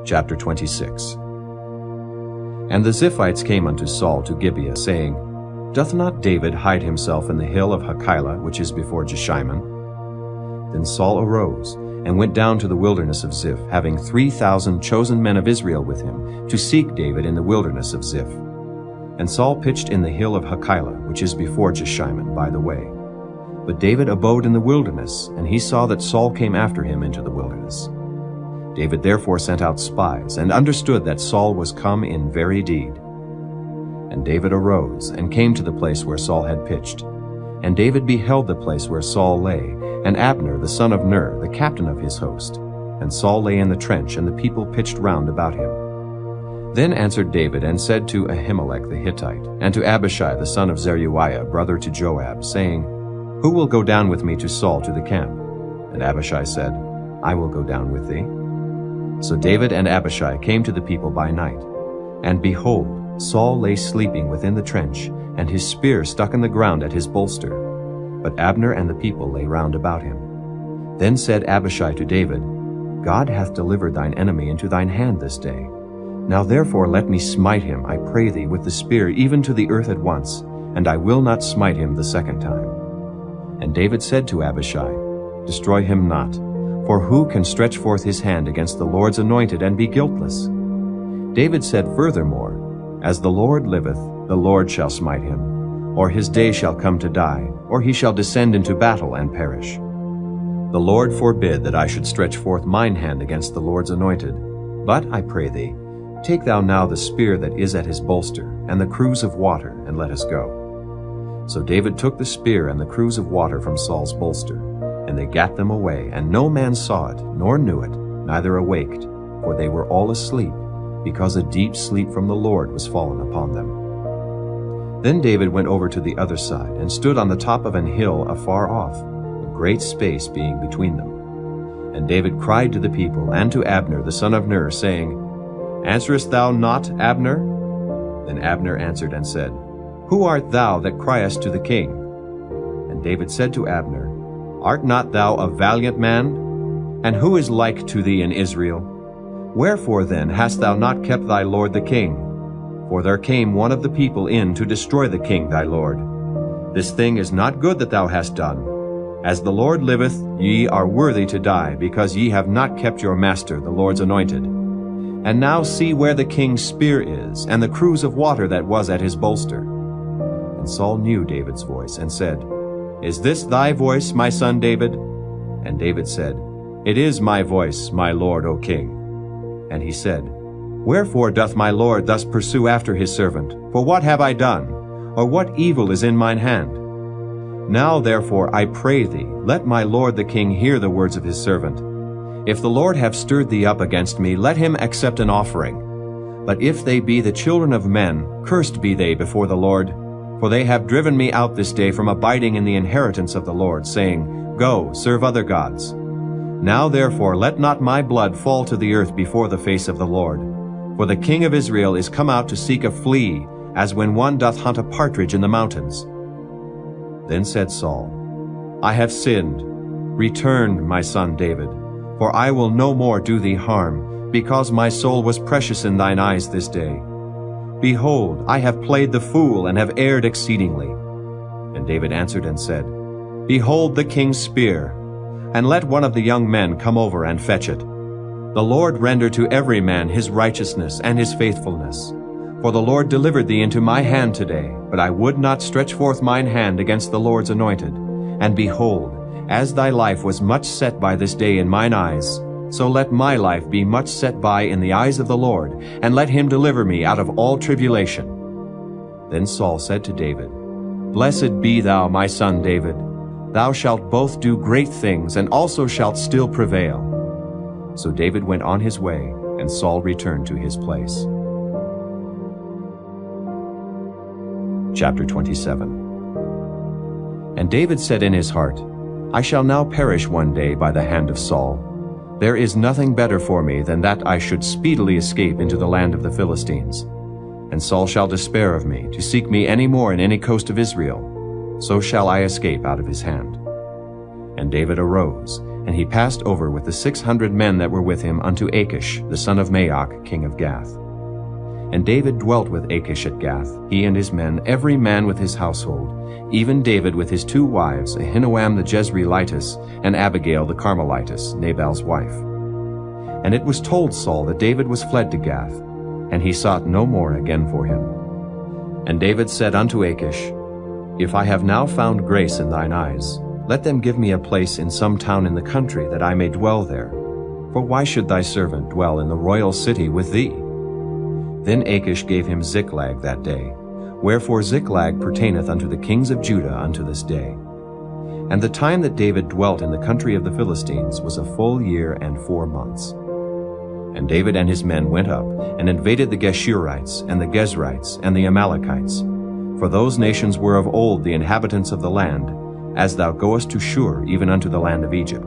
Chapter 26. And the Ziphites came unto Saul to Gibeah, saying, Doth not David hide himself in the hill of Hachilah, which is before Jeshimon? Then Saul arose, and went down to the wilderness of Ziph, having 3,000 chosen men of Israel with him, to seek David in the wilderness of Ziph. And Saul pitched in the hill of Hachilah, which is before Jeshimon, by the way. But David abode in the wilderness, and he saw that Saul came after him into the wilderness. David therefore sent out spies, and understood that Saul was come in very deed. And David arose, and came to the place where Saul had pitched. And David beheld the place where Saul lay, and Abner the son of Ner, the captain of his host. And Saul lay in the trench, and the people pitched round about him. Then answered David, and said to Ahimelech the Hittite, and to Abishai the son of Zeruiah, brother to Joab, saying, Who will go down with me to Saul to the camp? And Abishai said, I will go down with thee. So David and Abishai came to the people by night. And behold, Saul lay sleeping within the trench, and his spear stuck in the ground at his bolster. But Abner and the people lay round about him. Then said Abishai to David, God hath delivered thine enemy into thine hand this day. Now therefore let me smite him, I pray thee, with the spear even to the earth at once, and I will not smite him the second time. And David said to Abishai, Destroy him not, for who can stretch forth his hand against the Lord's anointed and be guiltless? David said furthermore, As the Lord liveth, the Lord shall smite him, or his day shall come to die, or he shall descend into battle and perish. The Lord forbid that I should stretch forth mine hand against the Lord's anointed. But, I pray thee, take thou now the spear that is at his bolster, and the cruse of water, and let us go. So David took the spear and the cruse of water from Saul's bolster, and they gat them away, and no man saw it, nor knew it, neither awaked, for they were all asleep, because a deep sleep from the Lord was fallen upon them. Then David went over to the other side, and stood on the top of an hill afar off, a great space being between them. And David cried to the people, and to Abner the son of Ner, saying, Answerest thou not, Abner? Then Abner answered and said, Who art thou that criest to the king? And David said to Abner, Art not thou a valiant man? And who is like to thee in Israel? Wherefore then hast thou not kept thy lord the king? For there came one of the people in to destroy the king thy lord. This thing is not good that thou hast done. As the Lord liveth, ye are worthy to die, because ye have not kept your master, the Lord's anointed. And now see where the king's spear is, and the cruse of water that was at his bolster. And Saul knew David's voice, and said, Is this thy voice, my son David? And David said, It is my voice, my lord, O king. And he said, Wherefore doth my lord thus pursue after his servant? For what have I done? Or what evil is in mine hand? Now therefore I pray thee, let my lord the king hear the words of his servant. If the Lord have stirred thee up against me, let him accept an offering. But if they be the children of men, cursed be they before the Lord. For they have driven me out this day from abiding in the inheritance of the Lord, saying, Go, serve other gods. Now therefore let not my blood fall to the earth before the face of the Lord. For the king of Israel is come out to seek a flea, as when one doth hunt a partridge in the mountains. Then said Saul, I have sinned. Return, my son David, for I will no more do thee harm, because my soul was precious in thine eyes this day. Behold, I have played the fool, and have erred exceedingly. And David answered and said, Behold the king's spear, and let one of the young men come over and fetch it. The Lord render to every man his righteousness and his faithfulness. For the Lord delivered thee into my hand today, but I would not stretch forth mine hand against the Lord's anointed. And behold, as thy life was much set by this day in mine eyes, so let my life be much set by in the eyes of the Lord, and let him deliver me out of all tribulation. Then Saul said to David, Blessed be thou, my son David. Thou shalt both do great things, and also shalt still prevail. So David went on his way, and Saul returned to his place. Chapter 27. And David said in his heart, I shall now perish one day by the hand of Saul. There is nothing better for me than that I should speedily escape into the land of the Philistines. And Saul shall despair of me, to seek me any more in any coast of Israel. So shall I escape out of his hand. And David arose, And he passed over with the 600 men that were with him unto Achish, the son of Maoch, king of Gath. And David dwelt with Achish at Gath, he and his men, every man with his household, even David with his 2 wives, Ahinoam the Jezreelitess, and Abigail the Carmelitess, Nabal's wife. And it was told Saul that David was fled to Gath, and he sought no more again for him. And David said unto Achish, If I have now found grace in thine eyes, let them give me a place in some town in the country, that I may dwell there. For why should thy servant dwell in the royal city with thee? Then Achish gave him Ziklag that day, wherefore Ziklag pertaineth unto the kings of Judah unto this day. And the time that David dwelt in the country of the Philistines was a full year and 4 months. And David and his men went up, and invaded the Geshurites, and the Gezrites, and the Amalekites. For those nations were of old the inhabitants of the land, as thou goest to Shur, even unto the land of Egypt.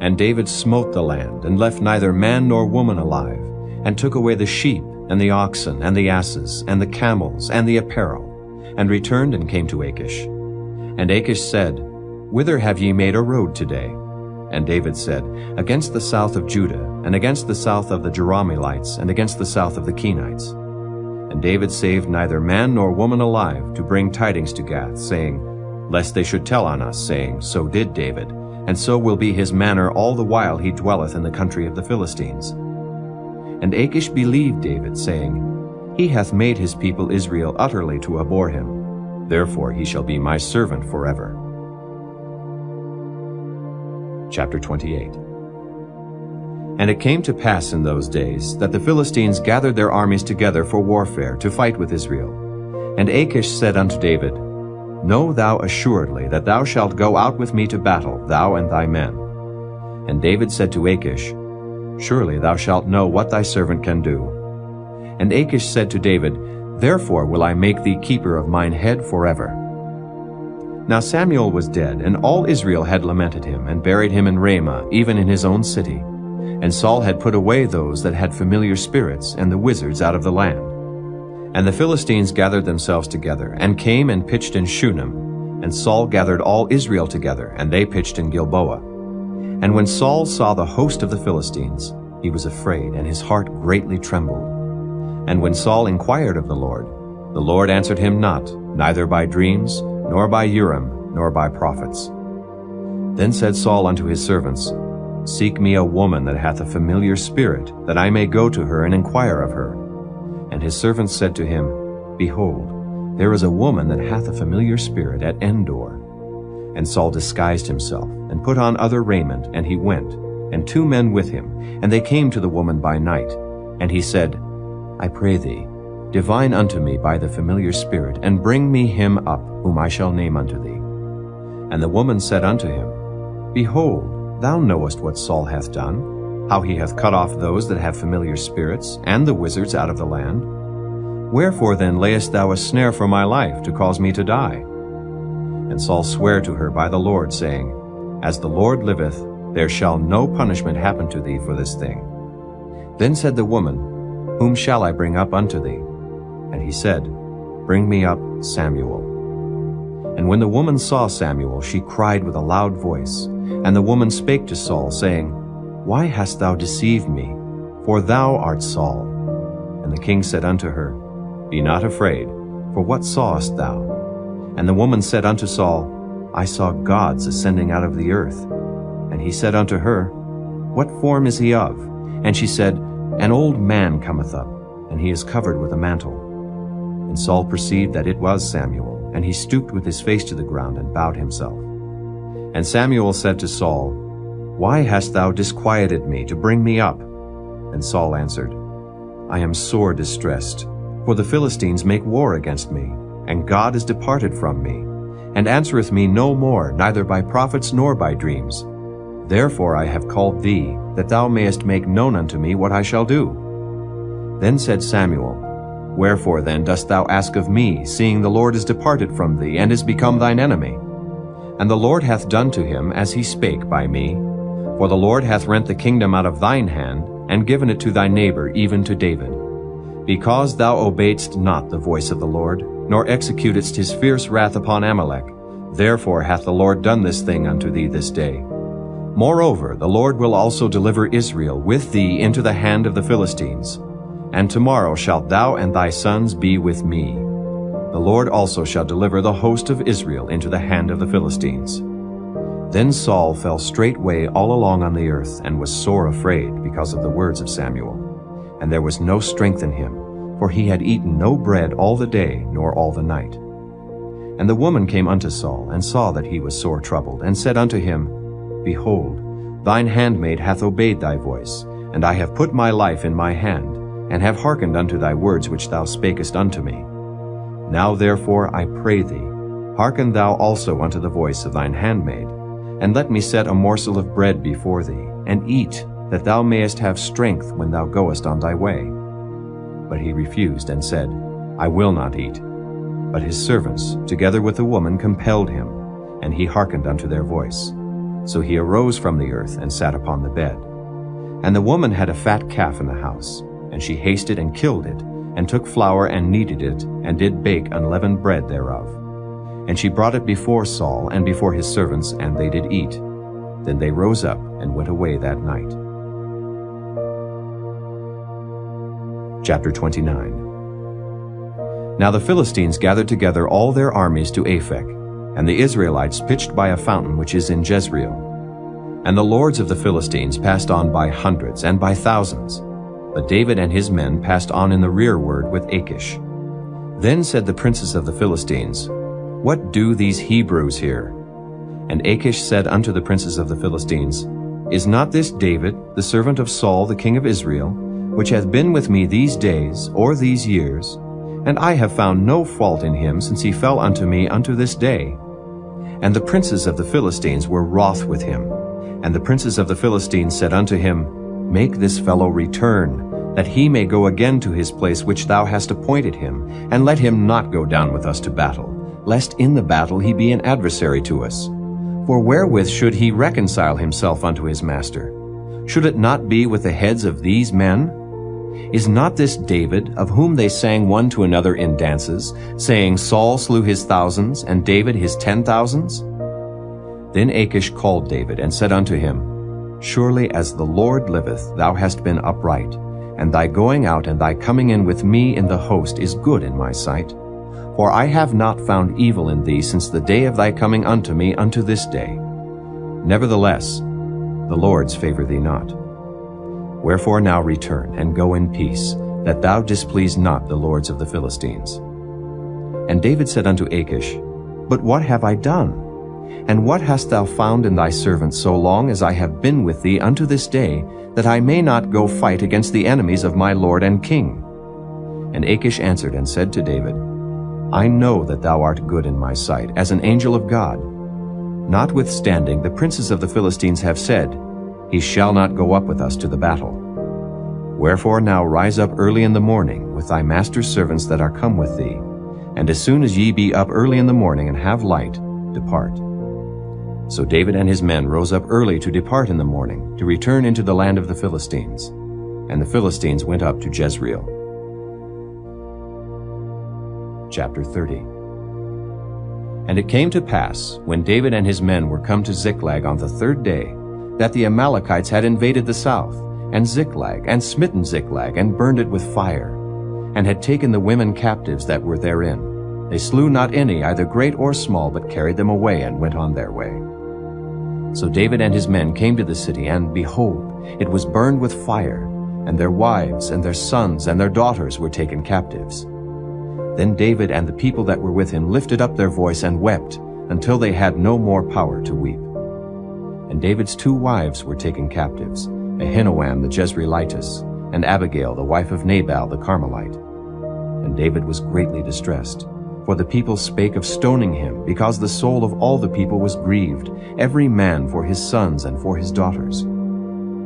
And David smote the land, and left neither man nor woman alive, and took away the sheep, and the oxen, and the asses, and the camels, and the apparel, and returned and came to Achish. And Achish said, Whither have ye made a road today? And David said, Against the south of Judah, and against the south of the Jerahmeelites, and against the south of the Kenites. And David saved neither man nor woman alive, to bring tidings to Gath, saying, Lest they should tell on us, saying, So did David, and so will be his manner all the while he dwelleth in the country of the Philistines. And Achish believed David, saying, He hath made his people Israel utterly to abhor him. Therefore he shall be my servant forever. Chapter 28. And it came to pass in those days, that the Philistines gathered their armies together for warfare, to fight with Israel. And Achish said unto David, Know thou assuredly that thou shalt go out with me to battle, thou and thy men. And David said to Achish, Surely thou shalt know what thy servant can do. And Achish said to David, Therefore will I make thee keeper of mine head forever. Now Samuel was dead, and all Israel had lamented him, and buried him in Ramah, even in his own city. And Saul had put away those that had familiar spirits, and the wizards out of the land. And the Philistines gathered themselves together, and came and pitched in Shunem. And Saul gathered all Israel together, and they pitched in Gilboa. And when Saul saw the host of the Philistines, he was afraid, and his heart greatly trembled. And when Saul inquired of the Lord answered him not, neither by dreams, nor by Urim, nor by prophets. Then said Saul unto his servants, Seek me a woman that hath a familiar spirit, that I may go to her and inquire of her. And his servants said to him, Behold, there is a woman that hath a familiar spirit at Endor. And Saul disguised himself, and put on other raiment, and he went, and 2 men with him, and they came to the woman by night. And he said, I pray thee, divine unto me by the familiar spirit, and bring me him up, whom I shall name unto thee. And the woman said unto him, Behold, thou knowest what Saul hath done, how he hath cut off those that have familiar spirits, and the wizards out of the land. Wherefore then layest thou a snare for my life, to cause me to die? And Saul sware to her by the Lord, saying, As the Lord liveth, there shall no punishment happen to thee for this thing. Then said the woman, Whom shall I bring up unto thee? And he said, Bring me up Samuel. And when the woman saw Samuel, she cried with a loud voice. And the woman spake to Saul, saying, Why hast thou deceived me? For thou art Saul. And the king said unto her, Be not afraid, for what sawest thou? And the woman said unto Saul, I saw gods ascending out of the earth. And he said unto her, What form is he of? And she said, An old man cometh up, and he is covered with a mantle. And Saul perceived that it was Samuel, and he stooped with his face to the ground and bowed himself. And Samuel said to Saul, Why hast thou disquieted me to bring me up? And Saul answered, I am sore distressed, for the Philistines make war against me, and God is departed from me, and answereth me no more, neither by prophets nor by dreams. Therefore I have called thee, that thou mayest make known unto me what I shall do. Then said Samuel, Wherefore then dost thou ask of me, seeing the Lord is departed from thee, and is become thine enemy? And the Lord hath done to him as he spake by me. For the Lord hath rent the kingdom out of thine hand, and given it to thy neighbor, even to David. Because thou obeyedst not the voice of the Lord, nor executedst his fierce wrath upon Amalek, therefore hath the Lord done this thing unto thee this day. Moreover, the Lord will also deliver Israel with thee into the hand of the Philistines. And tomorrow shalt thou and thy sons be with me. The Lord also shall deliver the host of Israel into the hand of the Philistines. Then Saul fell straightway all along on the earth, and was sore afraid because of the words of Samuel. And there was no strength in him, for he had eaten no bread all the day, nor all the night. And the woman came unto Saul, and saw that he was sore troubled, and said unto him, Behold, thine handmaid hath obeyed thy voice, and I have put my life in my hand, and have hearkened unto thy words which thou spakest unto me. Now therefore I pray thee, hearken thou also unto the voice of thine handmaid, and let me set a morsel of bread before thee, and eat, that thou mayest have strength when thou goest on thy way. But he refused, and said, I will not eat. But his servants, together with the woman, compelled him, and he hearkened unto their voice. So he arose from the earth, and sat upon the bed. And the woman had a fat calf in the house, and she hasted and killed it, and took flour and kneaded it, and did bake unleavened bread thereof. And she brought it before Saul and before his servants, and they did eat. Then they rose up and went away that night. Chapter 29. Now the Philistines gathered together all their armies to Aphek, and the Israelites pitched by a fountain which is in Jezreel. And the lords of the Philistines passed on by hundreds and by thousands, but David and his men passed on in the rearward with Achish. Then said the princes of the Philistines, What do these Hebrews here? And Achish said unto the princes of the Philistines, Is not this David, the servant of Saul the king of Israel, which hath been with me these days, or these years? And I have found no fault in him since he fell unto me unto this day. And the princes of the Philistines were wroth with him. And the princes of the Philistines said unto him, Make this fellow return, that he may go again to his place which thou hast appointed him, and let him not go down with us to battle, lest in the battle he be an adversary to us. For wherewith should he reconcile himself unto his master? Should it not be with the heads of these men? Is not this David, of whom they sang one to another in dances, saying, Saul slew his thousands, and David his 10,000s? Then Achish called David, and said unto him, Surely as the Lord liveth, thou hast been upright, and thy going out and thy coming in with me in the host is good in my sight. For I have not found evil in thee since the day of thy coming unto me unto this day. Nevertheless, the Lord's favor thee not. Wherefore now return, and go in peace, that thou displease not the lords of the Philistines. And David said unto Achish, But what have I done? And what hast thou found in thy servant so long as I have been with thee unto this day, that I may not go fight against the enemies of my lord and king? And Achish answered and said to David, I know that thou art good in my sight, as an angel of God. Notwithstanding, the princes of the Philistines have said, He shall not go up with us to the battle. Wherefore now rise up early in the morning with thy master's servants that are come with thee, and as soon as ye be up early in the morning and have light, depart. So David and his men rose up early to depart in the morning, to return into the land of the Philistines. And the Philistines went up to Jezreel. Chapter 30. And it came to pass, when David and his men were come to Ziklag on the third day, that the Amalekites had invaded the south, and Ziklag, and smitten Ziklag, and burned it with fire, and had taken the women captives that were therein. They slew not any, either great or small, but carried them away, and went on their way. So David and his men came to the city, and behold, it was burned with fire, and their wives, and their sons, and their daughters were taken captives. Then David and the people that were with him lifted up their voice and wept, until they had no more power to weep. And David's 2 wives were taken captives, Ahinoam the Jezreelitess, and Abigail the wife of Nabal the Carmelite. And David was greatly distressed, for the people spake of stoning him, because the soul of all the people was grieved, every man for his sons and for his daughters.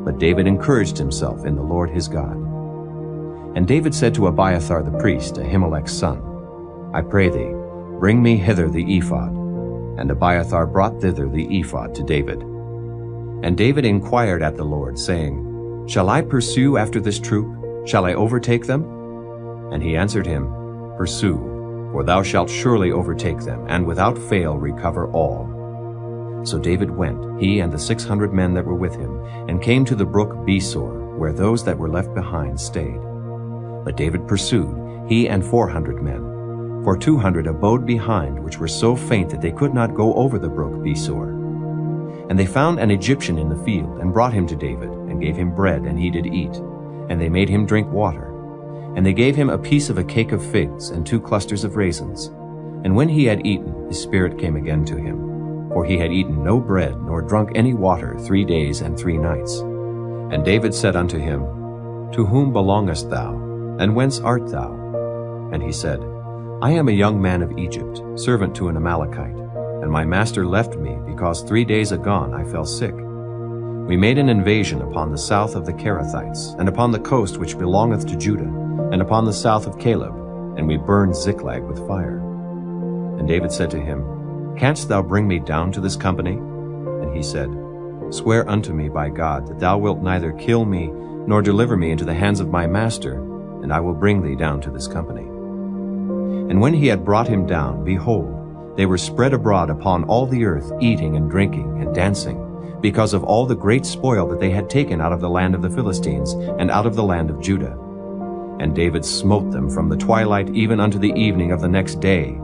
But David encouraged himself in the Lord his God. And David said to Abiathar the priest, Ahimelech's son, I pray thee, bring me hither the ephod. And Abiathar brought thither the ephod to David. And David inquired at the Lord, saying, Shall I pursue after this troop? Shall I overtake them? And he answered him, Pursue, for thou shalt surely overtake them, and without fail recover all. So David went, he and the 600 men that were with him, and came to the brook Besor, where those that were left behind stayed. But David pursued, he and 400 men. For 200 abode behind, which were so faint that they could not go over the brook Besor. And they found an Egyptian in the field, and brought him to David, and gave him bread, and he did eat. And they made him drink water. And they gave him a piece of a cake of figs, and 2 clusters of raisins. And when he had eaten, his spirit came again to him. For he had eaten no bread, nor drunk any water 3 days and 3 nights. And David said unto him, To whom belongest thou, and whence art thou? And he said, I am a young man of Egypt, servant to an Amalekite. And my master left me, because 3 days agone I fell sick. We made an invasion upon the south of the Kerethites, and upon the coast which belongeth to Judah, and upon the south of Caleb, and we burned Ziklag with fire. And David said to him, Canst thou bring me down to this company? And he said, Swear unto me by God that thou wilt neither kill me, nor deliver me into the hands of my master, and I will bring thee down to this company. And when he had brought him down, behold, they were spread abroad upon all the earth, eating and drinking and dancing, because of all the great spoil that they had taken out of the land of the Philistines, and out of the land of Judah. And David smote them from the twilight even unto the evening of the next day.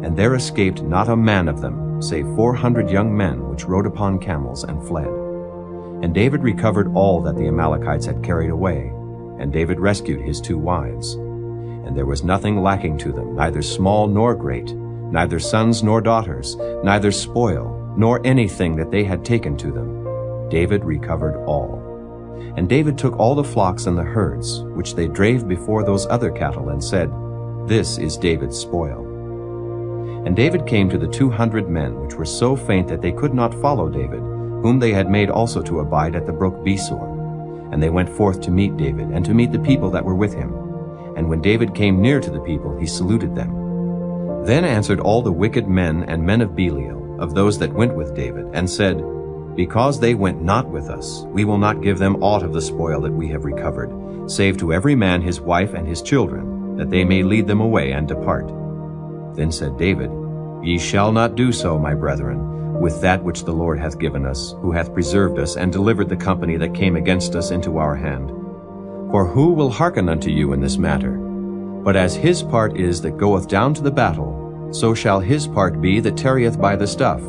And there escaped not a man of them, save 400 young men which rode upon camels and fled. And David recovered all that the Amalekites had carried away, and David rescued his 2 wives. And there was nothing lacking to them, neither small nor great, neither sons nor daughters, neither spoil, nor anything that they had taken to them. David recovered all. And David took all the flocks and the herds, which they drave before those other cattle, and said, This is David's spoil. And David came to the 200 men, which were so faint that they could not follow David, whom they had made also to abide at the brook Besor. And they went forth to meet David, and to meet the people that were with him. And when David came near to the people, he saluted them. Then answered all the wicked men and men of Belial, of those that went with David, and said, Because they went not with us, we will not give them aught of the spoil that we have recovered, save to every man his wife and his children, that they may lead them away and depart. Then said David, Ye shall not do so, my brethren, with that which the Lord hath given us, who hath preserved us, and delivered the company that came against us into our hand. For who will hearken unto you in this matter? But as his part is that goeth down to the battle, so shall his part be that tarrieth by the stuff.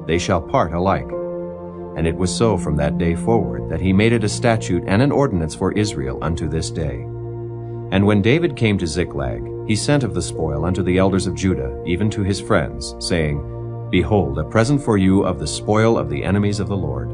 They shall part alike. And it was so from that day forward, that he made it a statute and an ordinance for Israel unto this day. And when David came to Ziklag, he sent of the spoil unto the elders of Judah, even to his friends, saying, Behold, a present for you of the spoil of the enemies of the Lord.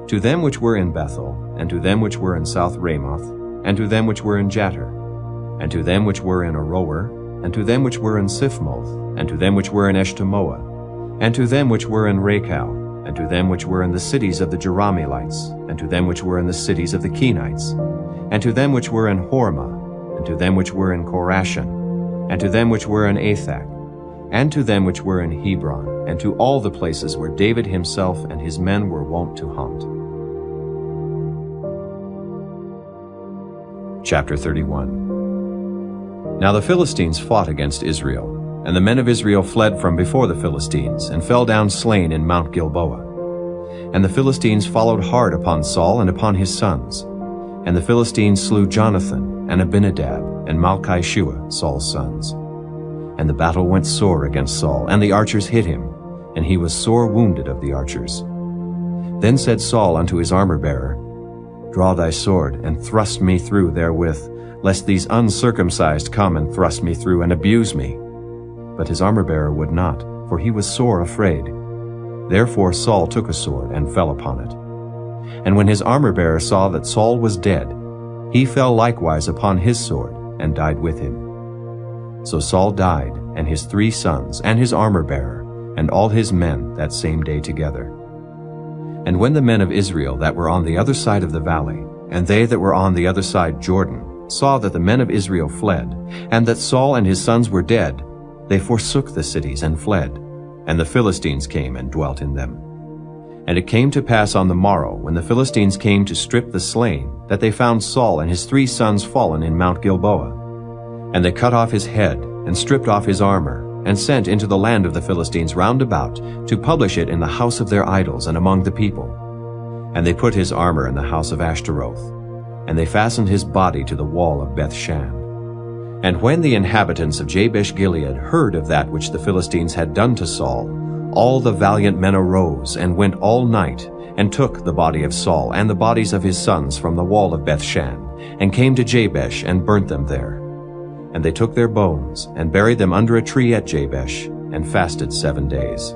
To them which were in Bethel, and to them which were in South Ramoth, and to them which were in Jattir, and to them which were in Aroer, and to them which were in Siphmoth, and to them which were in Eshtemoa, and to them which were in Rachau, and to them which were in the cities of the Jerahmeelites, and to them which were in the cities of the Kenites, and to them which were in Hormah, and to them which were in Korashan, and to them which were in Athak, and to them which were in Hebron, and to all the places where David himself and his men were wont to hunt. Chapter 31. Now the Philistines fought against Israel, and the men of Israel fled from before the Philistines, and fell down slain in Mount Gilboa. And the Philistines followed hard upon Saul and upon his sons. And the Philistines slew Jonathan, and Abinadab, and Malchishua, Saul's sons. And the battle went sore against Saul, and the archers hit him, and he was sore wounded of the archers. Then said Saul unto his armor-bearer, Draw thy sword, and thrust me through therewith, lest these uncircumcised come and thrust me through, and abuse me. But his armor-bearer would not, for he was sore afraid. Therefore Saul took a sword, and fell upon it. And when his armor-bearer saw that Saul was dead, he fell likewise upon his sword, and died with him. So Saul died, and his 3 sons, and his armor-bearer, and all his men that same day together. And when the men of Israel that were on the other side of the valley, and they that were on the other side Jordan, saw that the men of Israel fled, and that Saul and his sons were dead, they forsook the cities and fled, and the Philistines came and dwelt in them. And it came to pass on the morrow, when the Philistines came to strip the slain, that they found Saul and his 3 sons fallen in Mount Gilboa. And they cut off his head, and stripped off his armor, and sent into the land of the Philistines round about, to publish it in the house of their idols and among the people. And they put his armor in the house of Ashtaroth, and they fastened his body to the wall of Bethshan. And when the inhabitants of Jabesh-Gilead heard of that which the Philistines had done to Saul, all the valiant men arose and went all night, and took the body of Saul and the bodies of his sons from the wall of Bethshan, and came to Jabesh and burnt them there. And they took their bones, and buried them under a tree at Jabesh, and fasted 7 days.